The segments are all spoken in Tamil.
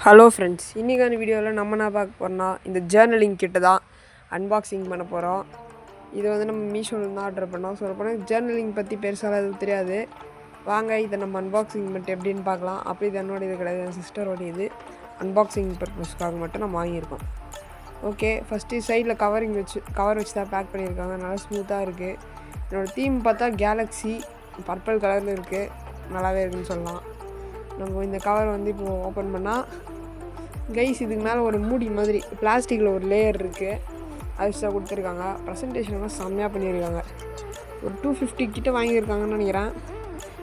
ஹலோ ஃப்ரெண்ட்ஸ், இன்றைக்கான வீடியோவில் நம்ம என்ன பார்க்க போகிறோம்னா இந்த ஜேர்னலிங் கிட்ட தான் அன்பாக்சிங் பண்ண போகிறோம். இது வந்து நம்ம மீஷோவில் தான் ஆர்டர் பண்ணோம். சொல்லப்போனால் ஜேர்னலிங் பற்றி பெருசாக எதுவும் தெரியாது. வாங்க இதை நம்ம அன்பாக்சிங் பண்ணிட்டு எப்படின்னு பார்க்கலாம். அப்படி இது என்னோட இது கிடையாது, என் சிஸ்டரோடைய இது. அன்பாக்சிங் பர்பஸ்க்காக மட்டும் நம்ம வாங்கியிருக்கோம். ஓகே, ஃபஸ்ட்டு சைடில் கவர் வச்சு தான் பேக் பண்ணியிருக்காங்க. நல்லா ஸ்மூத்தாக இருக்குது. என்னோடய தீம் பார்த்தா கேலக்ஸி பர்பிள் கலரில் இருக்குது. நல்லாவே இருக்குதுன்னு சொல்லலாம். நம்ம இந்த கவர் வந்து இப்போது ஓப்பன் பண்ணால் கைஸ் இதுக்கு மேலே ஒரு மூடி மாதிரி பிளாஸ்டிக்கில் ஒரு லேயர் இருக்குது, அது வச்சு தான் கொடுத்துருக்காங்க. ப்ரெசன்டேஷன்லாம் செம்மையாக பண்ணியிருக்காங்க. ஒரு 250 கிட்ட வாங்கியிருக்காங்கன்னு நினைக்கிறேன்.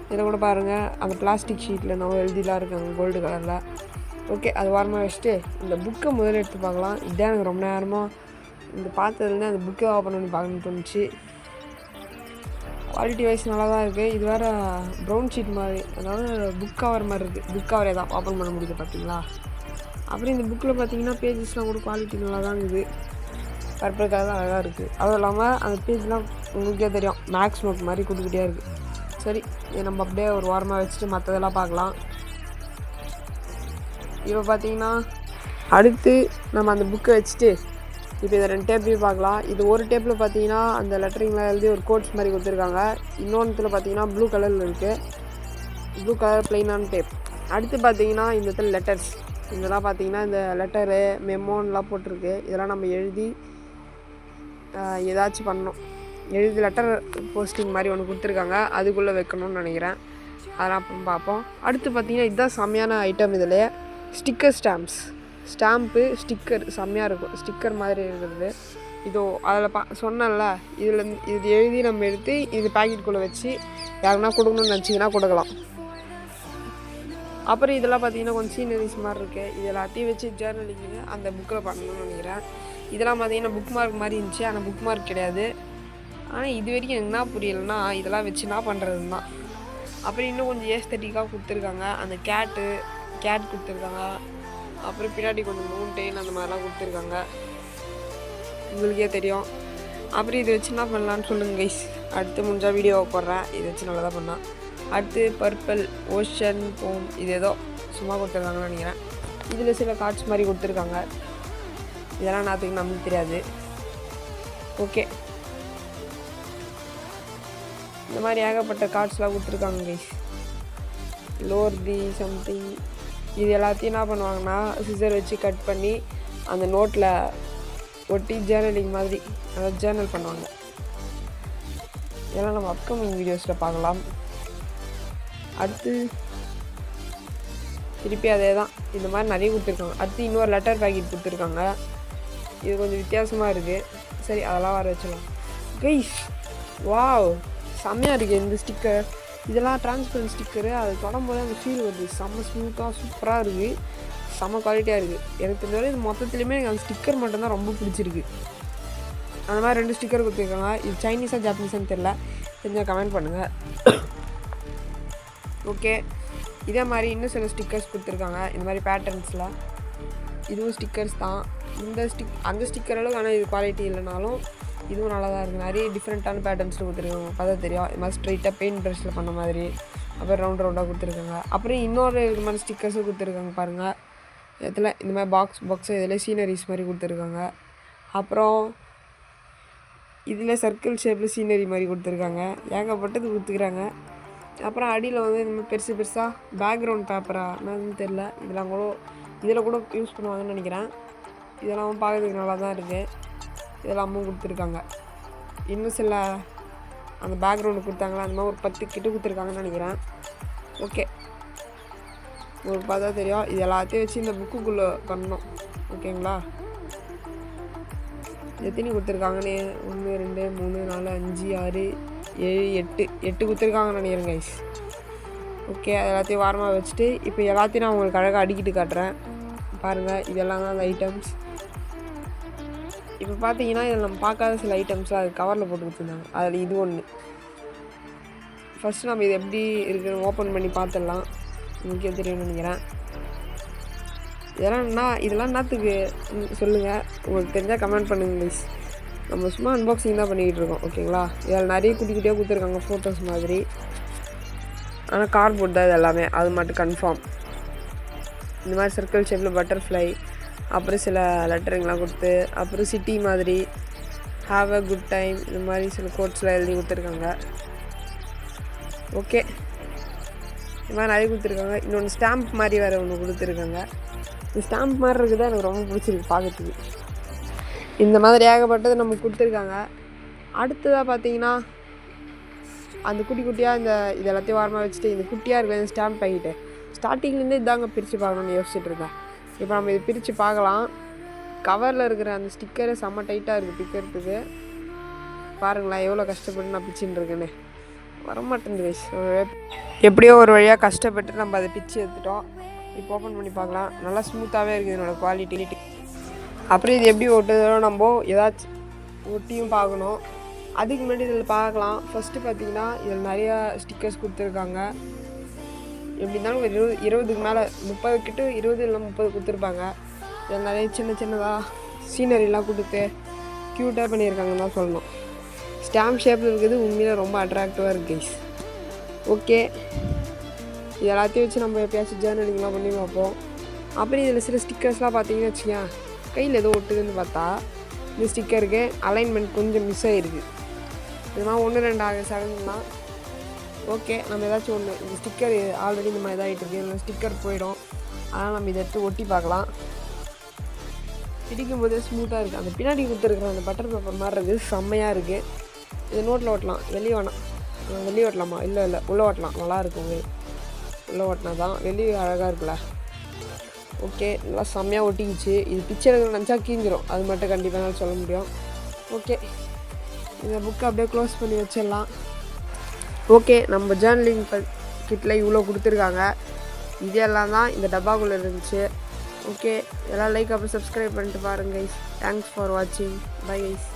இதில் கூட பாருங்கள், அந்த பிளாஸ்டிக் ஷீட்டில் நம்ம எழுதிலாம் இருக்காங்க கோல்டு கலரில். ஓகே, அது வாரமாக வச்சுட்டு இந்த புக்கை முதல்ல எடுத்து பார்க்கலாம். இதுதான் எனக்கு ரொம்ப நேரமாக இந்த பார்த்ததுலேருந்து அந்த புக்கை ஓப்பன் பண்ணி பார்க்கணுன்னு தோணுச்சு. குவாலிட்டி வைஸ் நல்லா தான் இருக்குது. இது வேறு ப்ரௌன் ஷீட் மாதிரி, அதாவது புக் கவர் மாதிரி இருக்குது. புக் கவரே தான் ஓப்பன் பண்ண முடியுது பார்த்தீங்களா. அப்புறம் இந்த புக்கில் பார்த்தீங்கன்னா பேஜஸ்லாம் கூட குவாலிட்டி நல்லா தான் இருக்குது. பர்பிள் கலர் தான் அழகாக இருக்குது. அதுவும் இல்லாமல் அந்த பேஜ்லாம் உங்களுக்கே தெரியும், மேக்ஸ் நோட் மாதிரி கொடுத்துக்கிட்டே இருக்குது. சரி, இதை நம்ம அப்படியே ஒரு வாரமாக வச்சுட்டு மற்றதெல்லாம் பார்க்கலாம். இப்போ பார்த்தீங்கன்னா அடுத்து நம்ம அந்த புக்கை வச்சுட்டு இப்போ இதை 2 டேப்லேயும் பார்க்கலாம். இது ஒரு டேப்பில் பார்த்தீங்கன்னா அந்த லெட்டரிங்கில் எழுதி ஒரு கோட்ஸ் மாதிரி கொடுத்துருக்காங்க. இன்னொன்றுத்தில் பார்த்தீங்கன்னா ப்ளூ கலரில் இருக்குது, ப்ளூ கலர் ப்ளைனான டேப். அடுத்து பார்த்தீங்கன்னா இந்த இடத்துல லெட்டர்ஸ், இதெல்லாம் பார்த்தீங்கன்னா இந்த லெட்டரு மெமோன்லாம் போட்டிருக்கு. இதெல்லாம் நம்ம எழுதி ஏதாச்சும் பண்ணணும், எழுதி லெட்டர் போஸ்டிங் மாதிரி ஒன்று கொடுத்துருக்காங்க, அதுக்குள்ளே வைக்கணும்னு நினைக்கிறேன். அதெல்லாம் அப்புறம் பார்ப்போம். அடுத்து பார்த்தீங்கன்னா இதுதான் செம்மையான ஐட்டம். இதில் ஸ்டிக்கர் ஸ்டாம்ப்பு ஸ்டிக்கர் செம்மையாக இருக்கும். ஸ்டிக்கர் மாதிரி இருக்கிறது இதோ அதில் சொன்னேன்ல, இது எழுதி நம்ம எடுத்து இது பேக்கெட்டுக்குள்ளே வச்சு யாருன்னா கொடுக்கணும்னு நினச்சிங்கன்னா கொடுக்கலாம். அப்புறம் இதெல்லாம் பார்த்தீங்கன்னா கொஞ்சம் சீனரிஸ் மாதிரி இருக்குது. இது எல்லாத்தையும் வச்சு ஜேர்னலிங்கு அந்த புக்கில் பண்ணணும்னு நினைக்கிறேன். இதெல்லாம் பார்த்தீங்கன்னா புக் மார்க் மாதிரி இருந்துச்சு, ஆனால் புக் மார்க் கிடையாது. ஆனால் இது வரைக்கும் என்ன புரியலைன்னா இதெல்லாம் வச்சு என்ன பண்ணுறதுன்னு தான். அப்புறம் இன்னும் கொஞ்சம் ஏஸ்தட்டிக்காக கொடுத்துருக்காங்க. அந்த கேட் கொடுத்துருக்காங்க. அப்புறம் பின்னாடி கொஞ்சம் மவுண்டெயின் அந்த மாதிரிலாம் கொடுத்துருக்காங்க, உங்களுக்கே தெரியும். அப்புறம் இதை வச்சு என்ன பண்ணலான்னு சொல்லுங்கள் கைஸ். அடுத்து முடிஞ்சால் வீடியோவை போடுறேன். இதை வச்சு நல்லா தான் பண்ணலாம். அடுத்து பர்பிள் ஓஷன் போம், இது ஏதோ சும்மா கொடுத்துருக்காங்கன்னு நினைக்கிறேன். இதில் சில கார்ட்ஸ் மாதிரி கொடுத்துருக்காங்க. இதெல்லாம் நாத்துக்கு நமக்கு தெரியாது. ஓகே, இந்த மாதிரி ஏகப்பட்ட கார்ட்ஸ்லாம் கொடுத்துருக்காங்க கைஸ். லோர்தி சம்திங், இது எல்லாத்தையும் என்ன பண்ணுவாங்கன்னா சிசர் வச்சு கட் பண்ணி அந்த நோட்டில் ஒட்டி ஜேர்னலிங் மாதிரி, அதாவது ஜேர்னல் பண்ணுவாங்க. இதெல்லாம் நம்ம அப்கமிங் வீடியோஸில் பார்க்கலாம். அடுத்து திருப்பி அதே தான், இந்த மாதிரி நிறைய கொடுத்துருக்காங்க. அடுத்து இன்னொரு லெட்டர் பேக்கெட் கொடுத்துருக்காங்க. இது கொஞ்சம் வித்தியாசமாக இருக்குது. சரி, அதெல்லாம் வர வச்சிடலாம் கைஸ். வாவ், செம்மையாக இருக்குது இந்த ஸ்டிக்கர். இதெல்லாம் டிரான்ஸ்பரண்ட் ஸ்டிக்கரு. அது தொடரும்போது அந்த ஃபீல் வருது. செம்ம ஸ்மூத்தாக சூப்பராக இருக்குது, செம்ம குவாலிட்டியாக இருக்குது. எனக்கு தெரிஞ்சவரை இது மொத்தத்துலேயுமே எனக்கு அந்த ஸ்டிக்கர் மட்டும்தான் ரொம்ப பிடிச்சிருக்கு. அந்த மாதிரி 2 ஸ்டிக்கர் கொடுத்துருக்காங்க. இது சைனீஸாக ஜாப்பனீஸான்னு தெரில, தெரிஞ்சால் கமெண்ட் பண்ணுங்கள். ஓகே, இதே மாதிரி இன்னும் சில ஸ்டிக்கர்ஸ் கொடுத்துருக்காங்க இந்த மாதிரி பேட்டர்ன்ஸில். இதுவும் ஸ்டிக்கர்ஸ் தான். அந்த ஸ்டிக்கர் அளவுக்கு ஆனால் இது குவாலிட்டி இல்லைனாலும் இதுவும் நல்லா தான் இருக்குது. நிறைய டிஃப்ரெண்ட்டான பேட்டர்ன்ஸில் கொடுத்துருக்காங்க, பார்த்தா தெரியும். இது மாதிரி ஸ்ட்ரைட்டாக பெயிண்ட் ப்ரஷில் பண்ண மாதிரி, அப்புறம் ரவுண்டாக கொடுத்துருக்காங்க. அப்புறம் இன்னொரு விதமான ஸ்டிக்கர்ஸும் கொடுத்துருக்காங்க பாருங்கள். இதில் இந்த மாதிரி பாக்ஸ் இதில் சீனரிஸ் மாதிரி கொடுத்துருக்காங்க. அப்புறம் இதில் சர்க்கிள் ஷேப்பில் சீனரி மாதிரி கொடுத்துருக்காங்க. ஏகப்பட்டது கொடுத்துக்கிறாங்க. அப்புறம் அடியில் வந்து இந்த மாதிரி பெருசாக பேக்ரவுண்ட் பேப்பராக என்னன்னு தெரில, இதில் கூட யூஸ் பண்ணுவாங்கன்னு நினைக்கிறேன். இதெல்லாம் பார்க்குறதுக்கு நல்லா தான் இருக்குது. இதெல்லாமும் கொடுத்துருக்காங்க. இன்னும் சில அந்த பேக்ரவுண்டு கொடுத்தாங்களா, அந்த மாதிரி ஒரு 10 கிட்ட கொடுத்துருக்காங்கன்னு நினைக்கிறேன். ஓகே, உங்களுக்கு பார்த்தா தெரியும். இது எல்லாத்தையும் வச்சு இந்த புக்குக்குள்ளே பண்ணணும். ஓகேங்களா, எத்தனை கொடுத்துருக்காங்கன்னு 1 2 3 4 5 6 7 8 கொடுத்துருக்காங்கன்னு நினைக்கிறேன் கைஸ். ஓகே, அது எல்லாத்தையும் வாரமாக வச்சுட்டு இப்போ எல்லாத்தையும் நான் உங்களுக்கு அழகாக அடிக்கிட்டு காட்டுறேன் பாருங்கள். இதெல்லாம் தான் அந்த ஐட்டம்ஸ். இப்போ பார்த்தீங்கன்னா இதில் நம்ம பார்க்காத சில ஐட்டம்ஸ்லாம் அது கவரில் போட்டு கொடுத்துருந்தாங்க. அதில் இது ஒன்று. ஃபஸ்ட்டு நம்ம இது எப்படி இருக்குன்னு ஓப்பன் பண்ணி பார்த்துடலாம், உங்களுக்கே தெரியும்னு நினைக்கிறேன். இதெல்லாம் என்னத்துக்கு சொல்லுங்கள், உங்களுக்கு தெரிஞ்சால் கமெண்ட் பண்ணுங்க ப்ளீஸ். நம்ம சும்மா அன்பாக்சிங் தான் பண்ணிக்கிட்டு இருக்கோம். ஓகேங்களா, இதில் நிறைய குட்டியாக கொடுத்துருக்காங்க ஃபோட்டோஸ் மாதிரி. ஆனால் கார்ட்போர்ட் தான் இது எல்லாமே, அது மட்டும் கன்ஃபார்ம். இந்த மாதிரி சர்க்கிள் ஷேப்பில் பட்டர்ஃப்ளை, அப்புறம் சில லெட்டருங்கெலாம் கொடுத்து, அப்புறம் சிட்டி மாதிரி ஹாவ் அ குட் டைம் இந்த மாதிரி சில கோட்ஸ்லாம் எழுதி கொடுத்துருக்காங்க. ஓகே, இந்த மாதிரி நிறைய கொடுத்துருக்காங்க. இன்னொன்று ஸ்டாம்ப் மாதிரி வேறு ஒன்று கொடுத்துருக்காங்க. இந்த ஸ்டாம்ப் மாதிரி இருக்குது எனக்கு ரொம்ப பிடிச்சிருக்கு பார்க்கறதுக்கு. இந்த மாதிரி ஏகப்பட்டது நம்ம கொடுத்துருக்காங்க. அடுத்ததாக பார்த்தீங்கன்னா அந்த குட்டி குட்டியாக இது எல்லாத்தையும் வாரமாக வச்சுட்டு இந்த குட்டியாக இருக்கிற இந்த ஸ்டாம்ப் பாக்கெட்டு ஸ்டார்டிங்லேருந்து இதாங்க பிரித்து பார்க்கணுன்னு யோசிச்சுட்டு இருக்கேன். இப்போ நம்ம இதை பிரித்து பார்க்கலாம். கவரில் இருக்கிற அந்த ஸ்டிக்கரு செம்ம டைட்டாக இருக்குது பிக்கிறதுக்கு. பாருங்களேன் எவ்வளோ கஷ்டப்பட்டு நான் பிச்சுன்னு இருக்கேன்னு. வரமாட்டேங்குது கைஸ். எப்படியோ ஒரு வழியாக கஷ்டப்பட்டு நம்ம அதை பிச்சு எடுத்துட்டோம். இப்போ ஓப்பன் பண்ணி பார்க்கலாம். நல்லா ஸ்மூத்தாகவே இருக்குது என்னோடய குவாலிட்டி. அப்புறம் இது எப்படி ஒட்டுதோ நம்ம ஏதாச்சும் ஒட்டியும் பார்க்கணும். அதுக்கு முன்னாடி இதில் பார்க்கலாம். ஃபஸ்ட்டு பார்த்தீங்கன்னா இதில் நிறையா ஸ்டிக்கர்ஸ் கொடுத்துருக்காங்க. எப்படி இருந்தாலும் ஒரு 20க்கு மேலே 30 கிட்ட 20 இல்லை 30 கொடுத்துருப்பாங்க. இதில் நிறைய சின்ன சின்னதாக சீனரிலாம் கொடுத்து க்யூட்டாக பண்ணியிருக்காங்கன்னு தான் சொல்லணும். ஸ்டாம்ப் ஷேப்பில் இருக்குது. உண்மையிலே ரொம்ப அட்ராக்டிவாக இருக்குது கைஸ். ஓகே, இது எல்லாத்தையும் வச்சு நம்ம எப்பயாச்சும் ஜேர்னலிங்லாம் பண்ணி பார்ப்போம். அப்புறம் இதில் சில ஸ்டிக்கர்ஸ்லாம் பார்த்தீங்கன்னு வச்சுக்கேன், கையில் ஏதோ ஒட்டுதுன்னு பார்த்தா இந்த ஸ்டிக்கருக்கு அலைன்மெண்ட் கொஞ்சம் மிஸ் ஆகிருக்கு. இது மாதிரி 1-2 செகண்ட்லாம். ஓகே, நம்ம ஏதாச்சும் ஒன்று இந்த ஸ்டிக்கர் ஆல்ரெடி இந்த மாதிரி இதாகிட்டு இருக்குது. இந்த ஸ்டிக்கர் போயிடும். அதனால் நம்ம இதை எடுத்து ஒட்டி பார்க்கலாம். பிடிக்கும் போதே ஸ்மூத்தாக இருக்குது. அந்த பின்னாடி கொடுத்துருக்குற அந்த பட்டர் பேப்பர் மாதிரி இருக்குது. செம்மையாக இருக்குது. இது நோட்டில் ஓட்டலாம். வெளியே ஓட்டலாமா? இல்லை உள்ளே ஓட்டலாம். நல்லா இருக்கும். உள்ளே ஓட்டினா தான் வெளியே அழகாக இருக்குல்ல. ஓகே, நல்லா செம்மையாக ஒட்டிக்கிச்சு. இது பிக்சர் நினச்சா கீஞ்சிரும். அது மட்டும் கண்டிப்பாக என்னால் சொல்ல முடியும். ஓகே, இந்த புக்கை அப்படியே க்ளோஸ் பண்ணி வச்சிடலாம். ஓகே, நம்ம ஜேர்னலிங் கிட்டில் இவ்வளோ கொடுத்துருக்காங்க. இதெல்லாம் தான் இந்த டப்பாக்குள்ளே இருந்துச்சு. ஓகே, எல்லாம் லைக் அப்புறம் சப்ஸ்கிரைப் பண்ணிட்டு பாருங்க கைஸ். தேங்க்ஸ் ஃபார் வாட்சிங். Bye guys.